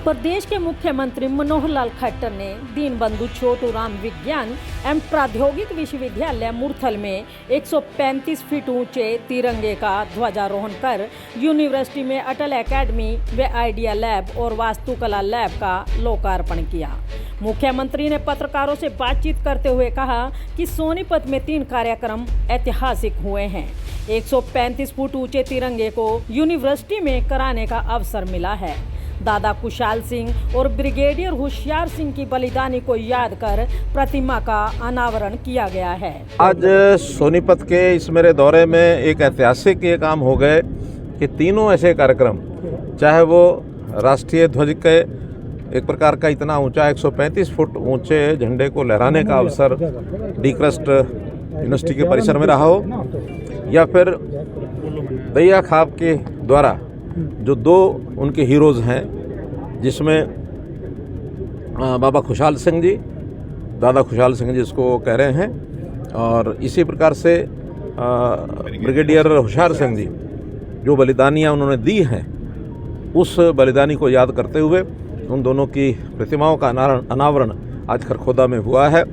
प्रदेश के मुख्यमंत्री मनोहर लाल खट्टर ने दीनबंधु छोटूराम विज्ञान एवं प्रौद्योगिक विश्वविद्यालय मुरथल में 135 फीट ऊंचे तिरंगे का ध्वजारोहण कर यूनिवर्सिटी में अटल एकेडमी व आइडिया लैब और वास्तुकला लैब का लोकार्पण किया। मुख्यमंत्री ने पत्रकारों से बातचीत करते हुए कहा कि सोनीपत में 3 कार्यक्रम ऐतिहासिक हुए हैं। 135 फुट ऊंचे तिरंगे को यूनिवर्सिटी में कराने का अवसर मिला है। दादा कुशाल सिंह और ब्रिगेडियर होशियार सिंह की बलिदानी को याद कर प्रतिमा का अनावरण किया गया है। आज सोनीपत के इस मेरे दौरे में एक ऐतिहासिक ये काम हो गए कि तीनों ऐसे कार्यक्रम, चाहे वो राष्ट्रीय ध्वज के एक प्रकार का इतना ऊंचा 135 फुट ऊंचे झंडे को लहराने का अवसर डी क्रस्ट यूनिवर्सिटी के परिसर में रहा हो, या फिर दहिया खाब के द्वारा जो 2 उनके हीरोज़ हैं, जिसमें बाबा खुशहाल सिंह जी, दादा खुशहाल सिंह जी इसको कह रहे हैं, और इसी प्रकार से ब्रिगेडियर होशियार सिंह जी जो बलिदानियाँ उन्होंने दी हैं, उस बलिदानी को याद करते हुए उन दोनों की प्रतिमाओं का अनावरण आज खरखोदा में हुआ है।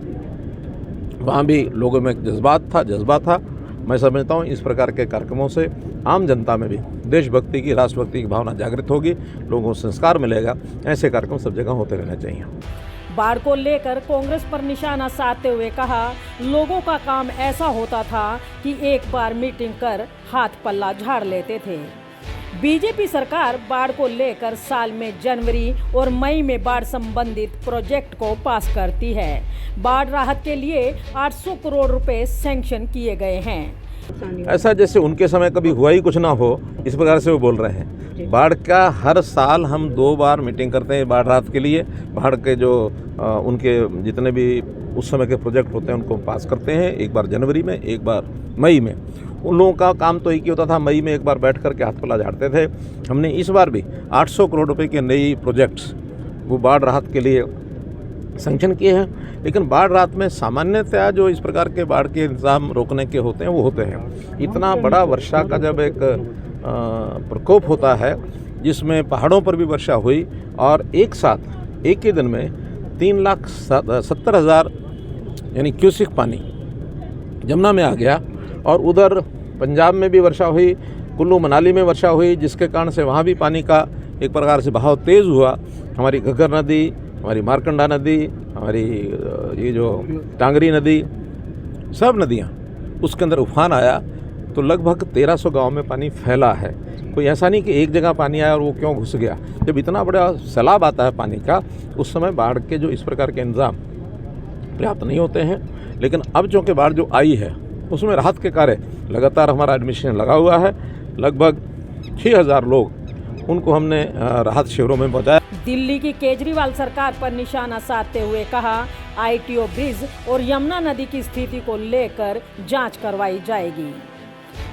वहाँ भी लोगों में जज्बा था। मैं समझता हूँ इस प्रकार के कार्यक्रमों से आम जनता में भी देशभक्ति की, राष्ट्रभक्ति की भावना जागृत होगी, लोगों को संस्कार मिलेगा। ऐसे कार्यक्रम सब जगह होते रहने चाहिए। बाढ़ को लेकर कांग्रेस पर निशाना साधते हुए कहा, लोगों का काम ऐसा होता था कि एक बार मीटिंग कर हाथ पल्ला झाड़ लेते थे। बीजेपी सरकार बाढ़ को लेकर साल में जनवरी और मई में बाढ़ संबंधित प्रोजेक्ट को पास करती है। बाढ़ राहत के लिए 800 करोड़ रुपए सैंक्शन किए गए हैं। ऐसा जैसे उनके समय कभी हुआ ही कुछ ना हो, इस प्रकार से वो बोल रहे हैं। बाढ़ का हर साल हम 2 बार मीटिंग करते हैं बाढ़ राहत के लिए। बाढ़ के जो उनके जितने भी उस समय के प्रोजेक्ट होते हैं उनको पास करते हैं, एक बार जनवरी में, एक बार मई में। उन लोगों का काम तो एक ही होता था, मई में एक बार बैठ कर के हाथ पल्ला झाड़ते थे। हमने इस बार भी 800 करोड़ रुपए के नई प्रोजेक्ट्स वो बाढ़ राहत के लिए सैंक्शन किए हैं। लेकिन बाढ़ राहत में सामान्यतया जो इस प्रकार के बाढ़ के इंतजाम रोकने के होते हैं वो होते हैं। इतना बड़ा वर्षा का जब एक प्रकोप होता है, जिसमें पहाड़ों पर भी वर्षा हुई और एक साथ एक ही दिन में 3,70,000 यानी क्यूसिक पानी जमुना में आ गया, और उधर पंजाब में भी वर्षा हुई, कुल्लू मनाली में वर्षा हुई, जिसके कारण से वहाँ भी पानी का एक प्रकार से बहाव तेज़ हुआ। हमारी घग्गर नदी, हमारी मारकंडा नदी, हमारी ये जो टांगरी नदी, सब नदियाँ उसके अंदर उफान आया, तो लगभग 1300 गांव में पानी फैला है। कोई ऐसा नहीं कि एक जगह पानी आया और वो क्यों घुस गया। जब इतना बड़ा सैलाब आता है पानी का, उस समय बाढ़ के जो इस प्रकार के इंतजाम पर्याप्त नहीं होते हैं। लेकिन अब चूँकि बाढ़ जो आई है उसमें राहत के कार्य लगातार हमारा एडमिशन लगा हुआ है। लगभग 6000 लोग उनको हमने राहत शिविरों में पहुंचाया। दिल्ली की केजरीवाल सरकार पर निशाना साधते हुए कहा, आईटीओ ब्रिज और यमुना नदी की स्थिति को लेकर जांच करवाई जाएगी।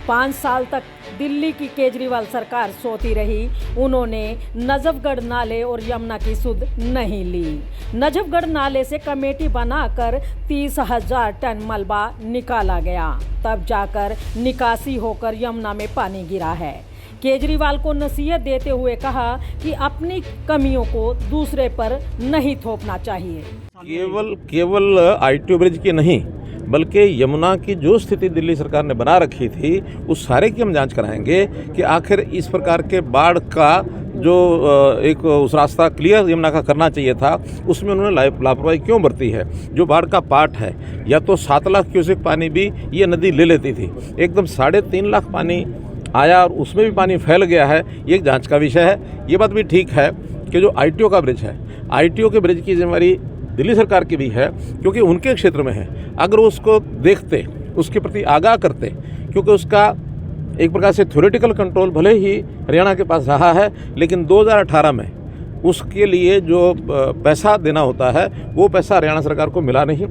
5 साल तक दिल्ली की केजरीवाल सरकार सोती रही। उन्होंने नजफगढ़ नाले और यमुना की सुध नहीं ली। नजफगढ़ नाले से कमेटी बनाकर 30,000 टन मलबा निकाला गया, तब जाकर निकासी होकर यमुना में पानी गिरा है। केजरीवाल को नसीहत देते हुए कहा कि अपनी कमियों को दूसरे पर नहीं थोपना चाहिए। केवल आईटीओ ब्रिज की नहीं, बल्कि यमुना की जो स्थिति दिल्ली सरकार ने बना रखी थी, उस सारे की हम जांच कराएंगे कि आखिर इस प्रकार के बाढ़ का जो एक उस रास्ता क्लियर यमुना का करना चाहिए था, उसमें उन्होंने लापरवाही क्यों बरती है। जो बाढ़ का पार्ट है, या तो 7 लाख क्यूसेक पानी भी ये नदी ले लेती थी, एकदम 3.5 लाख पानी आया और उसमें भी पानी फैल गया है। ये एक जांच का विषय है। ये बात भी ठीक है कि जो आईटीओ का ब्रिज है, आईटीओ के ब्रिज की जिम्मेदारी दिल्ली सरकार की भी है, क्योंकि उनके क्षेत्र में है। अगर उसको देखते, उसके प्रति आगाह करते, क्योंकि उसका एक प्रकार से थ्योरेटिकल कंट्रोल भले ही हरियाणा के पास रहा है, लेकिन 2018 में उसके लिए जो पैसा देना होता है वो पैसा हरियाणा सरकार को मिला नहीं।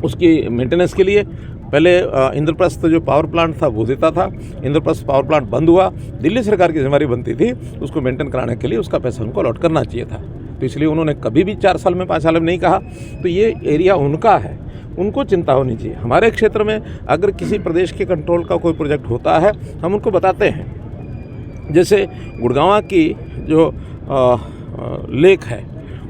उसकी मेंटेनेंस के लिए पहले इंद्रप्रस्थ जो पावर प्लांट था वो देता था। इंद्रप्रस्थ पावर प्लांट बंद हुआ, दिल्ली सरकार की जिम्मेदारी बनती थी उसको मेंटेन कराने के लिए, उसका पैसा उनको अलॉट करना चाहिए था। तो इसलिए उन्होंने कभी भी 4 साल में 5 साल में नहीं कहा। तो ये एरिया उनका है, उनको चिंता होनी चाहिए। हमारे क्षेत्र में अगर किसी प्रदेश के कंट्रोल का कोई प्रोजेक्ट होता है, हम उनको बताते हैं। जैसे गुड़गांव की जो लेक है,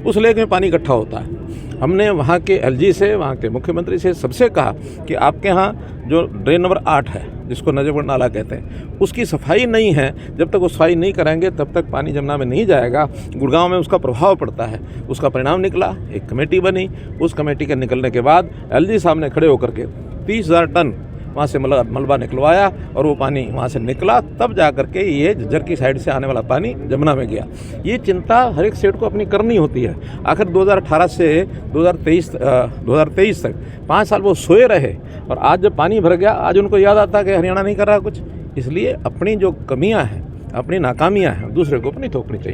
उस लेक में पानी इकट्ठा होता है। हमने वहाँ के एलजी से, वहाँ के मुख्यमंत्री से सबसे कहा कि आपके यहाँ जो ड्रेन नंबर 8 है, जिसको नजरपुर नाला कहते हैं, उसकी सफाई नहीं है। जब तक वो सफाई नहीं कराएंगे तब तक पानी जमुना में नहीं जाएगा। गुड़गांव में उसका प्रभाव पड़ता है। उसका परिणाम निकला, एक कमेटी बनी। उस कमेटी के निकलने के बाद एलजी साहब ने खड़े होकर के 30,000 टन वहाँ से मलबा निकलवाया और वो पानी वहाँ से निकला, तब जा कर के ये झज्जर की साइड से आने वाला पानी जमुना में गया। ये चिंता हर एक स्टेट को अपनी करनी होती है। आखिर 2018 से 2023 तक 5 साल वो सोए रहे और आज जब पानी भर गया, आज उनको याद आता है कि हरियाणा नहीं कर रहा कुछ। इसलिए अपनी जो कमियां हैं, अपनी नाकामियां हैं, दूसरे को अपनी थोपनी चाहिए।